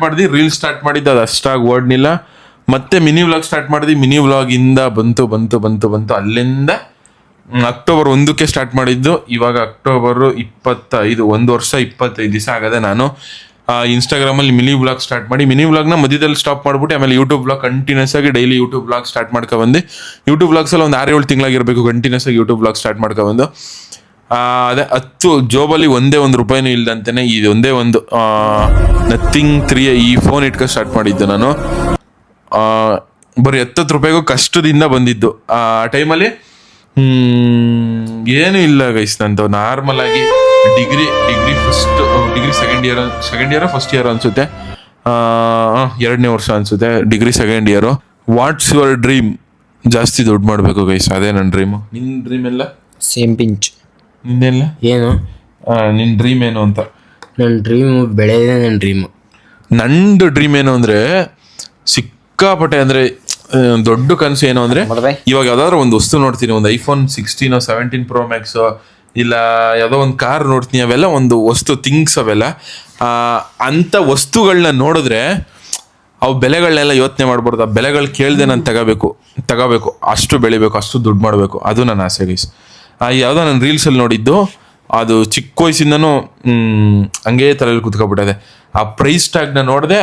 ಮಾಡಿದ್ದು ಅದು ಅಷ್ಟಾಗಿ ಓಡ್ನಿಲ್ಲ. ಮತ್ತೆ ಮಿನಿ ವ್ಲಾಗ್ ಸ್ಟಾರ್ಟ್ ಮಾಡಿದ್ವಿ. ಮಿನಿ ವ್ಲಾಗಿಂದ ಬಂತು. ಅಲ್ಲಿಂದ ಅಕ್ಟೋಬರ್ 1ಕ್ಕೆ ಸ್ಟಾರ್ಟ್ ಮಾಡಿದ್ದು. ಇವಾಗ ಅಕ್ಟೋಬರ್ 25, 1 ವರ್ಷ 25 ದಿವಸ ಆಗದೆ ನಾನು ಇನ್ಸ್ಟಾಗ್ರಾಮಲ್ಲಿ ಮಿನಿ ವ್ಲಾಗ್ ಸ್ಟಾರ್ಟ್ ಮಾಡಿ, ಮಿನಿ ವ್ಲಾಗ್ನ ಮಧ್ಯದಲ್ಲಿ ಸ್ಟಾಪ್ ಮಾಡಿಬಿಟ್ಟು ಆಮೇಲೆ ಯೂಟ್ಯೂಬ್ ವ್ಲಾಗ್ ಕಂಟಿನ್ಯೂಸ್ ಆಗಿ ಡೈಲಿ ಯೂಟ್ಯೂಬ್ ವ್ಲಾಗ್ ಸ್ಟಾರ್ಟ್ ಮಾಡ್ಕೊಬಂದು, ಯೂಟ್ಯೂಬ್ ವ್ಲಾಗ್ಸಲ್ಲಿ ಒಂದು 6-7 ತಿಂಗಳಾಗಿರಬೇಕು ಕಂಟಿನ್ಯೂಸ್ ಆಗಿ ಯೂಟ್ಯೂಬ್ ವ್ಲಾಗ್ ಸ್ಟಾರ್ಟ್ ಮಾಡ್ಕೊಬಂದು. ಅದೇ 10 ಜೋಬಲ್ಲಿ ಒಂದೇ ಒಂದು ರೂಪಾಯಿನೂ ಇಲ್ದಂತೆಯೇ ಇದು ಒಂದೇ ಒಂದು ನಥಿಂಗ್ 3 ಈ ಫೋನ್ ಇಟ್ಕೊಂಡು ಸ್ಟಾರ್ಟ್ ಮಾಡಿದ್ದು ನಾನು. ಬರೀ 70 ರೂಪಾಯಿಗೂ ಕಷ್ಟದಿಂದ ಬಂದಿದ್ದು. ಆ ಟೈಮಲ್ಲಿ ಏನೂ ಇಲ್ಲ ಗೈಸ್. ನಂದು ನಾರ್ಮಲ್ ಆಗಿ degree second year first year ಅನ್ಸುತ್ತೆ, 2ನೇ ವರ್ಷ ಅನ್ಸುತ್ತೆ, degree second year. What's your dream? ಜಾಸ್ತಿ ದುಡ್ಡು ಮಾಡಬೇಕು ಗೈಸ್, ಅದೇ ನನ್ನ ಡ್ರೀಮು. ನಿನ್ನ ಡ್ರೀಮ್ ಎಲ್ಲ ಸೇಮ್ ಪಿಂಚ್. ನಿಂದೆಲ್ಲ ಏನು? ನಿನ್ನ ಡ್ರೀಮ್ ಏನು ಅಂತ? ನನ್ನ ಡ್ರೀಮು ಬೆಳೆಯೋದೇ ನನ್ನ ಡ್ರೀಮು. ನಂದು ಡ್ರೀಮ್ ಏನು ಅಂದರೆ ಸಿಕ್ಕಾಪಟ್ಟೆ, ಅಂದರೆ ದೊಡ್ಡ ಕನಸು ಏನು ಅಂದರೆ, ಇವಾಗ ಯಾವ್ದಾದ್ರು ಒಂದು ವಸ್ತು ನೋಡ್ತೀನಿ, ಒಂದು iPhone 16 17 Pro Max ಇಲ್ಲ ಯಾವುದೋ ಒಂದು ಕಾರ್ ನೋಡ್ತೀನಿ, ಅವೆಲ್ಲ ಒಂದು ವಸ್ತು ಥಿಂಗ್ಸ್ ಅವೆಲ್ಲ. ಅಂಥ ವಸ್ತುಗಳನ್ನ ನೋಡಿದ್ರೆ ಅವು ಬೆಲೆಗಳನ್ನೆಲ್ಲ ಯೋಚನೆ ಮಾಡ್ಬಾರ್ದು. ಆ ಬೆಲೆಗಳು ಕೇಳದೆ ನಾನು ತಗೋಬೇಕು, ಅಷ್ಟು ಬೆಳಿಬೇಕು, ಅಷ್ಟು ದುಡ್ಡು ಮಾಡಬೇಕು, ಅದು ನನ್ನ ಆಸೆ ಗೈಸ್. ಯಾವುದೋ ನಾನು ರೀಲ್ಸಲ್ಲಿ ನೋಡಿದ್ದು, ಅದು ಚಿಕ್ಕ ವಯಸ್ಸಿಂದನೂ ಹಂಗೇ ತಲೆಯಲ್ಲಿ ಕೂತ್ಕೊಬಿಟ್ಟಿದೆ. ಆ ಪ್ರೈಸ್ ಟ್ಯಾಗ್ನ ನೋಡಿದೆ,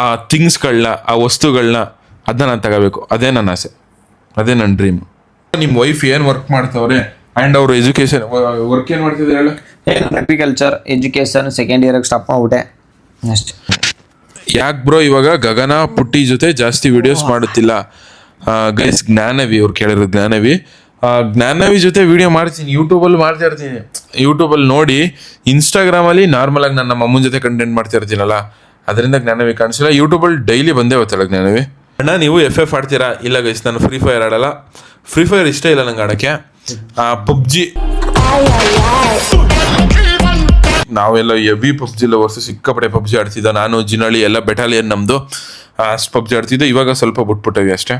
ಆ ಥಿಂಗ್ಸ್ಗಳನ್ನ, ಆ ವಸ್ತುಗಳನ್ನ, ಅದನ್ನ ನಾನು ತಗೋಬೇಕು, ಅದೇ ನನ್ನ ಆಸೆ, ಅದೇ ನನ್ನ ಡ್ರೀಮ್. ನಿಮ್ಮ ವೈಫ್ ಏನು ವರ್ಕ್ ಮಾಡ್ತಾವ್ರೆ ಆ್ಯಂಡ್ ಅವ್ರು ಎಜುಕೇಶನ್ ವರ್ಕ್ ಏನು ಮಾಡ್ತಿದ್ದಾರೆ ಹೇಳ? ಅಗ್ರಿಕಲ್ಚರ್ ಎಜುಕೇಶನ್ ಸೆಕೆಂಡ್ ಇಯರ್ಗೆ ಸ್ಟಾಪ್ ಮಾಡ್ಬಿಟ್ಟೆ ಅಷ್ಟೇ. ಯಾಕೆ ಬ್ರೋ ಇವಾಗ ಗಗನ ಪುಟ್ಟಿ ಜೊತೆ ಜಾಸ್ತಿ ವಿಡಿಯೋಸ್ ಮಾಡುತ್ತಿಲ್ಲ? ಗೈಸ್ ಜ್ಞಾನವಿ ಅವ್ರು ಕೇಳಿರೋದು. ಜ್ಞಾನವಿ ಜೊತೆ ವಿಡಿಯೋ ಮಾಡ್ತೀನಿ, ಯೂಟ್ಯೂಬಲ್ಲಿ ಮಾಡ್ತಾ ಇರ್ತೀನಿ. ಯೂಟ್ಯೂಬಲ್ಲಿ ನೋಡಿ ಇನ್ಸ್ಟಾಗ್ರಾಮಲ್ಲಿ ನಾರ್ಮಲ್ ಆಗಿ ನಾನು ನಮ್ಮ ಅಮ್ಮನ ಜೊತೆ ಕಂಟೆಂಟ್ ಮಾಡ್ತಾ ಇರ್ತೀನಲ್ಲ, ಅದರಿಂದ ಜ್ಞಾನವಿ ಕಾಣಿಸಿಲ್ಲ. ಯೂಟ್ಯೂಬಲ್ಲಿ ಡೈಲಿ ಬಂದೇ ಹೋಗ್ತಾಳೆ ಜ್ಞಾನವಿ. ಅಣ್ಣ ನೀವು FF ಆಡ್ತೀರಾ? ಇಲ್ಲ ಗೈಸ್, ನಾನು ಫ್ರೀ ಫೈರ್ ಆಡಲ್ಲ. ಫ್ರೀ ಫೈರ್ ಇಷ್ಟ ಇಲ್ಲ ನಂಗೆ ಆಡೋಕ್ಕೆ. PUBG ನಾವೆಲ್ಲ ಹೆವಿ ಪಬ್ಜಿ ಲವರ್ಸ್, ಸಿಕ್ಕಾಪಟ್ಟೆ ಪಬ್ಜಿ ಆಡ್ತಿದ್ದ. ನಾನು ಜಿನಳಿ ಎಲ್ಲ ಬೆಟಾಲಿಯನ್ ನಮ್ಮದು, ಅಷ್ಟು ಪಬ್ಜಿ ಆಡ್ತಿದ್ದೆ. ಇವಾಗ ಸ್ವಲ್ಪ ಬಿಟ್ಬಿಟ್ಟವಿ ಅಷ್ಟೇ.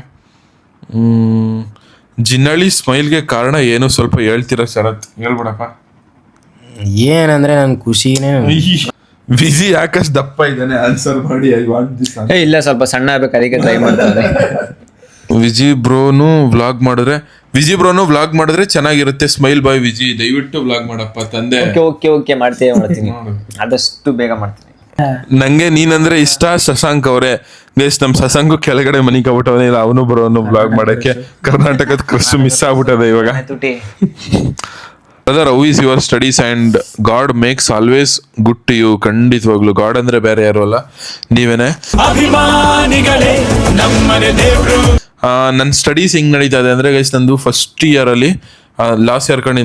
ಜಿನಳಿ ಸ್ಮೈಲ್ಗೆ ಕಾರಣ ಏನು ಸ್ವಲ್ಪ ಹೇಳ್ತೀರಾ ಶರತ್? ಹೇಳ್ಬಿಡಪ್ಪ. ಏನಂದ್ರೆ ನನ್ ಖುಷಿನೇ. ವಿಜಿ ಆಕಾಶ್ ದಪ್ಪ ಇದ್ದಾನೆ, ಆನ್ಸರ್ ಮಾಡಿ. I want this. ಇಲ್ಲ ಸ್ವಲ್ಪ ಸಣ್ಣ ಆಗ್ಬೇಕು, ಅದಕ್ಕೆ ಟ್ರೈ ಮಾಡ್ತಾರೆ. ವಿಜಿ ಬ್ರೋನು ವ್ಲಾಗ್ ಮಾಡಿದ್ರೆ ಚೆನ್ನಾಗಿರುತ್ತೆ. ಸ್ಮೈಲ್ ಬಾಯ್ ವಿಜಿ, ದಯವಿಟ್ಟು ವ್ಲಾಗ್ ಮಾಡಪ್ಪ ತಂದೆ. ಓಕೆ ಮಾಡ್ತೀನಿ, ಆದಷ್ಟು ಬೇಗ ಮಾಡ್ತೀನಿ. ನಂಗೆ ನೀನಂದ್ರೆ ಇಷ್ಟ. ಶಶಾಂಕ್ ಅವರೇ, ಗೈಸ್ ನಮ್ ಶಶಾಂಕ್ ಕೆಳಗಡೆ ಮನಿ ಕಬಿಟ್ಟವನೇ ಇಲ್ಲ, ಅವನು ಬರೋನು ಬ್ಲಾಗ್ ಮಾಡಕ್ಕೆ. ಕರ್ನಾಟಕದ ಕ್ರಶ್ ಮಿಸ್ ಆಗ್ಬಿಟ್ಟದೆ ಇವಾಗ. Brother, how is your studies and God makes always good to you? ಖಂಡಿತವಾಗ್ಲು ಗಾಡ್ ಅಂದ್ರೆ ಬೇರೆ ಯಾರು ಅಲ್ಲ, ನೀವೇನೆ. ನನ್ನ ಸ್ಟಡೀಸ್ ಹೆಂಗ್ ನಡೀತಾ ಇದೆ ಅಂದ್ರೆ ಗೈಸ್, ನಂದು ಫಸ್ಟ್ ಇಯರ್ ಅಲ್ಲಿ, ಲಾಸ್ಟ್ ಇಯರ್ ಕಂಡು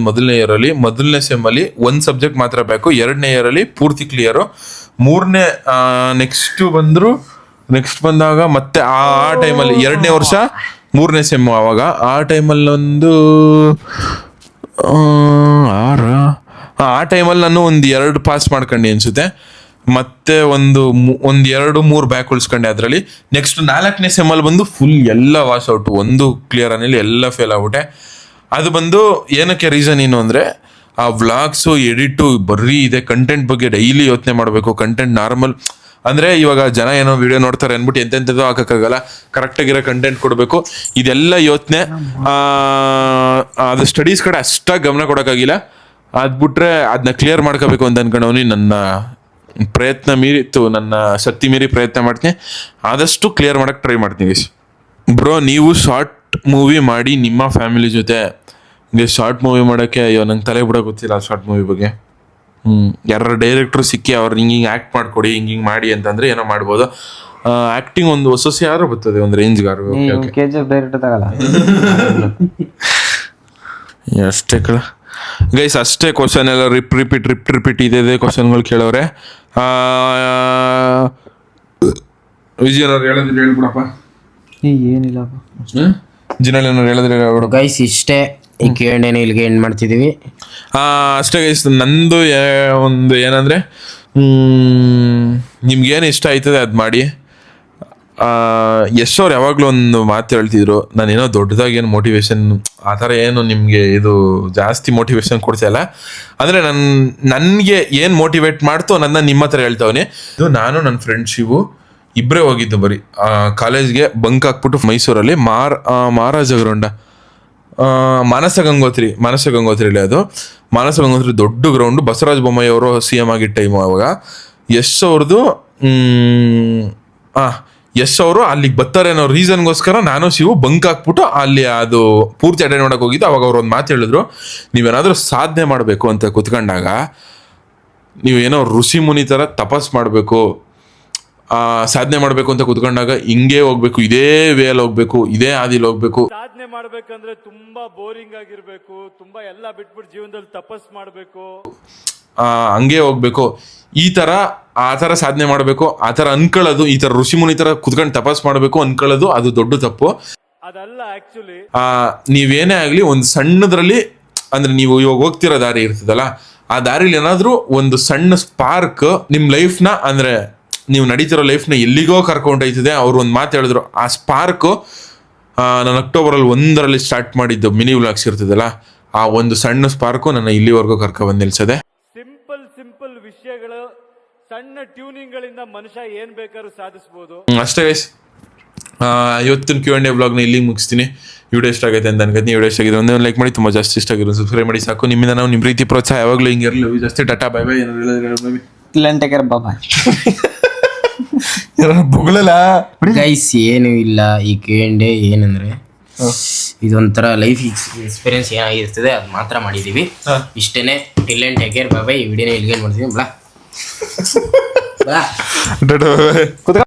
ಮೊದಲನೇ ಸೆಮ್ ಅಲ್ಲಿ ಒಂದು ಸಬ್ಜೆಕ್ಟ್ ಮಾತ್ರ ಬೇಕು. 2ನೇ ಇಯರ್ ಅಲ್ಲಿ ಪೂರ್ತಿ ಕ್ಲಿಯರು. 3ನೇ ನೆಕ್ಸ್ಟ್ ಬಂದಾಗ ಮತ್ತೆ ಆ ಟೈಮಲ್ಲಿ 2ನೇ ವರ್ಷ 3ನೇ ಸೆಮ್. ಆವಾಗ ಆ ಟೈಮಲ್ಲಿ ಆ ಟೈಮಲ್ಲಿ ನಾನು 2 ಪಾಸ್ ಮಾಡ್ಕೊಂಡೆ ಅನ್ಸುತ್ತೆ. ಮತ್ತೆ 2-3 ಬ್ಯಾಕ್ ಉಳಿಸ್ಕೊಂಡೆ. ಅದರಲ್ಲಿ ನೆಕ್ಸ್ಟ್ 4ನೇ ಸೆಮ್ಮಲ್ಲಿ ಬಂದು ಫುಲ್ ಎಲ್ಲ ವಾಶ್ ಔಟ್, ಒಂದು ಕ್ಲಿಯರ್ ಅನ್ನಿಲ್ಲ, ಎಲ್ಲ ಫೇಲ್ ಆಗ್ಬಿಟ್ಟೆ. ಅದು ಬಂದು ಏನಕ್ಕೆ ರೀಸನ್ ಏನು ಅಂದರೆ, ಆ ವ್ಲಾಗ್ಸು ಎಡಿಟು ಬರೀ ಇದೆ. ಕಂಟೆಂಟ್ ಬಗ್ಗೆ ಡೈಲಿ ಯೋಚನೆ ಮಾಡಬೇಕು. ಕಂಟೆಂಟ್ ನಾರ್ಮಲ್ ಅಂದರೆ ಇವಾಗ ಜನ ಏನೋ ವಿಡಿಯೋ ನೋಡ್ತಾರೆ ಅಂದ್ಬಿಟ್ಟು ಎಂತೆಂಥದ್ದು ಹಾಕೋಕ್ಕಾಗಲ್ಲ. ಕರೆಕ್ಟಾಗಿರೋ ಕಂಟೆಂಟ್ ಕೊಡಬೇಕು. ಇದೆಲ್ಲ ಯೋಚನೆ. ಅದು ಸ್ಟಡೀಸ್ ಕಡೆ ಅಷ್ಟಾಗಿ ಗಮನ ಕೊಡೋಕ್ಕಾಗಿಲ್ಲ. ಅದು ಬಿಟ್ರೆ ಅದನ್ನ ಕ್ಲಿಯರ್ ಮಾಡ್ಕೋಬೇಕು ಅಂತ ಅನ್ಕೊಂಡವನಿ. ನನ್ನ ಪ್ರಯತ್ನ ಮೀರಿತ್ತು, ನನ್ನ ಶಕ್ತಿ ಮೀರಿ ಪ್ರಯತ್ನ ಮಾಡ್ತೀನಿ. ಆದಷ್ಟು ಕ್ಲಿಯರ್ ಮಾಡೋಕ್ಕೆ ಟ್ರೈ ಮಾಡ್ತೀನಿ. ಬ್ರೋ, ನೀವು ಶಾರ್ಟ್ ಮೂವಿ ಮಾಡಿ ನಿಮ್ಮ ಫ್ಯಾಮಿಲಿ ಜೊತೆ. ಶಾರ್ಟ್ ಮೂವಿ ಮಾಡೋಕ್ಕೆ ಅಯ್ಯೋ ನಂಗೆ ತಲೆ ಬಿಡೋ ಗೊತ್ತಿಲ್ಲ ಶಾರ್ಟ್ ಮೂವಿ ಬಗ್ಗೆ. ಯಾರು ಡೈರೆಕ್ಟ್ರು ಸಿಕ್ಕಿ ಅವ್ರು ಹಿಂಗೆ ಆ್ಯಕ್ಟ್ ಮಾಡಿಕೊಡಿ, ಹಿಂಗೆ ಮಾಡಿ ಅಂತಂದರೆ ಏನೋ ಮಾಡ್ಬೋದು. ಆ್ಯಕ್ಟಿಂಗ್ ಒಂದು ಹೊಸ ಯಾರು ಬರ್ತದೆ, ಒಂದು ರೇಂಜ್ಗಾರು. KGF ಡೈರೆಕ್ಟ್ ತಗೊಲ್ಲ ಅಷ್ಟೇ ಕಳ ಗೈಸ್, ಅಷ್ಟೇ. ಕ್ವಶನ್ ಎಲ್ಲ ರಿಪೀಟ್ ಇದೆ ಕ್ವಶನ್ಗಳು ಕೇಳೋರೆ. ವಿಜಯನವ್ರು ಹೇಳಿದ್ರೆ ಹೇಳ್ಬಿಡಪ್ಪ. ಏನಿಲ್ಲಪ್ಪ, ಜಿನಲ್ಲಿ ಹೇಳಿದ್ರೆ ಹೇಳ್ಬಿಡು. ಗೈಸ್ ಇಷ್ಟೇ, ಈ ಕೇಳೇನೆ ಇಲ್ಲಿಗೆ ಎಂಡ್ ಮಾಡ್ತಿದೀವಿ. ಅಷ್ಟೇ ಗೈಸ್. ನಂದು ಒಂದು ಏನಂದ್ರೆ, ನಿಮ್ಗೇನು ಇಷ್ಟ ಆಯ್ತದೆ ಅದು ಮಾಡಿ. ಯಶ್ ಅವ್ರು ಯಾವಾಗಲೂ ಒಂದು ಮಾತು ಹೇಳ್ತಿದ್ರು, ನಾನೇನೋ ದೊಡ್ಡದಾಗಿ ಏನು ಮೋಟಿವೇಶನ್ ಆ ಥರ ಏನು ನಿಮಗೆ ಇದು ಜಾಸ್ತಿ ಮೋಟಿವೇಶನ್ ಕೊಡ್ತಾಯಿಲ್ಲ. ಅಂದರೆ ನನಗೆ ಏನು ಮೋಟಿವೇಟ್ ಮಾಡ್ತು ನನ್ನ ನಿಮ್ಮ ಹತ್ರ ಹೇಳ್ತಾವನಿ. ಇದು ನಾನು ನನ್ನ ಫ್ರೆಂಡ್ ಶಿವು ಇಬ್ಬರೇ ಹೋಗಿದ್ದು ಬರೀ ಕಾಲೇಜ್ಗೆ ಬಂಕ್ ಹಾಕ್ಬಿಟ್ಟು ಮೈಸೂರಲ್ಲಿ ಮಹಾರಾಜ ಗ್ರೌಂಡ, ಮಾನಸ ಗಂಗೋತ್ರಿಲಿ. ಅದು ಮಾನಸ ಗಂಗೋತ್ರಿ ದೊಡ್ಡ ಗ್ರೌಂಡು. ಬಸವರಾಜ ಬೊಮ್ಮಾಯಿ ಅವರು CM ಆಗಿದ್ದ ಟೈಮು ಅವಾಗ. ಯಶ್ ಅವರು ಅಲ್ಲಿಗೆ ಬರ್ತಾರೆ ಅನ್ನೋ ರೀಸನ್ಗೋಸ್ಕರ ನಾನು ಶಿವು ಬಂಕ್ ಹಾಕ್ಬಿಟ್ಟು ಅಲ್ಲಿ ಅದು ಪೂರ್ತಿ ಅಟೆಂಡ್ ಮಾಡೋಕೆ ಹೋಗಿದ್ದು. ಅವಾಗ ಅವ್ರು ಒಂದು ಮಾತು ಹೇಳಿದ್ರು, ನೀವೇನಾದರೂ ಸಾಧನೆ ಮಾಡಬೇಕು ಅಂತ ಕೂತ್ಕೊಂಡಾಗ ನೀವೇನೋ ಋಷಿ ಮುನಿ ಥರ ತಪಸ್ ಮಾಡಬೇಕು, ಸಾಧನೆ ಮಾಡಬೇಕು ಅಂತ ಕೂತ್ಕೊಂಡಾಗ ಹಿಂಗೆ ಹೋಗ್ಬೇಕು, ಇದೇ ವೇಯಲ್ಲಿ ಹೋಗ್ಬೇಕು, ಇದೇ ಹಾದಿಲಿ ಹೋಗ್ಬೇಕು. ಸಾಧನೆ ಮಾಡ್ಬೇಕಂದ್ರೆ ತುಂಬಾ ಬೋರಿಂಗ್ ಆಗಿರ್ಬೇಕು, ತುಂಬಾ ಎಲ್ಲ ಬಿಟ್ಬಿಟ್ಟು ಜೀವನದಲ್ಲಿ ತಪಸ್ ಮಾಡ್ಬೇಕು, ಹಂಗೆ ಹೋಗ್ಬೇಕು, ಆ ಥರ ಸಾಧನೆ ಮಾಡಬೇಕು, ಆ ಥರ ಅನ್ಕೊಳ್ಳೋದು, ಈ ಥರ ಋಷಿ ಮುನಿ ಥರ ಕುತ್ಕೊಂಡು ತಪಸ್ ಮಾಡಬೇಕು ಅನ್ಕೊಳ್ಳೋದು ಅದು ದೊಡ್ಡ ತಪ್ಪು. ಅದಲ್ಲ ಆಕ್ಚುಲಿ. ನೀವೇನೇ ಆಗಲಿ ಒಂದು ಸಣ್ಣದ್ರಲ್ಲಿ, ಅಂದ್ರೆ ನೀವು ಇವಾಗ ಹೋಗ್ತಿರೋ ದಾರಿ ಇರ್ತದಲ್ಲ, ಆ ದಾರಿಲಿ ಏನಾದರೂ ಒಂದು ಸಣ್ಣ ಸ್ಪಾರ್ಕ್ ನಿಮ್ಮ ಲೈಫ್ನ, ಅಂದ್ರೆ ನೀವು ನಡೀತಿರೋ ಲೈಫ್ನ ಎಲ್ಲಿಗೋ ಕರ್ಕೊಂಡೋಯ್ತದೆ. ಅವ್ರು ಒಂದು ಮಾತು ಹೇಳಿದ್ರು, ಆ ಸ್ಪಾರ್ಕು ನಾನು ಅಕ್ಟೋಬರಲ್ಲಿ 1 ಸ್ಟಾರ್ಟ್ ಮಾಡಿದ್ದು ಮಿನಿ ವ್ಲಾಗ್ಸ್ ಇರ್ತದಲ್ಲ, ಆ ಒಂದು ಸಣ್ಣ ಸ್ಪಾರ್ಕು ನನ್ನ ಇಲ್ಲಿವರೆಗೂ ಕರ್ಕೊಂಡ್ಬಂದು ನಿಲ್ಸದೆ. ಸಿಂಪಲ್ ವಿಷಯಗಳು, ಸಣ್ಣ ಟ್ಯೂನಿಂಗ್ಗಳಿಂದ ಮನುಷ್ಯ ಏನ್ ಬೇಕಾದ್ರೂ ಸಾಧಿಸಬಹುದು. ಅಷ್ಟೇ ಗೈಸ್, ಇವತ್ತಿನ Q&A ಬ್ಲಾಗ್ನ ಇಲ್ಲಿ ಮುಗಿಸ್ತೀನಿ. ವಿಡಿಯೋ ಇಷ್ಟ ಆಗೈತೆ ಅಂತ ಅನ್ಕೋತೀನಿ. ವಿಡಿಯೋ ಇಷ್ಟ ಆಗಿದೆ ಒಂದೇ ಲೈಕ್ ಮಾಡಿ, ತುಂಬ ಜಾಸ್ತಿ ಇಷ್ಟ ಆಗಿರೋ ಸಬ್ಸ್ಕ್ರೈಬ್ ಮಾಡಿ ಸಾಕು. ನಿಮ್ಮಿಂದ ನಾವು ನಿಮ್ಮ ರೀತಿ ಪ್ರೋತ್ಸಾಹ ಯಾವಾಗಲೂ ಹಿಂಗೆ ಇರಲಿ. ಜಾಸ್ತಿ ಟಾಟಾ ಬೈ ಬೈ. ಬುಗ್ಲಲ್ಲ ಗೈಸ್, ಏನು ಇಲ್ಲ. ಈ ಕೇಂಡೆ ಏನಂದ್ರೆ ಇದೊಂಥರ ಲೈಫ್ ಎಕ್ಸ್ಪೀರಿಯನ್ಸ್ ಏನಾಗಿರ್ತದೆ ಅದು ಮಾತ್ರ ಮಾಡಿದೀವಿ. ಇಷ್ಟೇನೆ. Till and take care, bye bye. ಈ ವಿಡಿಯೋನ ಇಲ್ಲಿಗೆ ಮಾಡ್ತೀವಿ.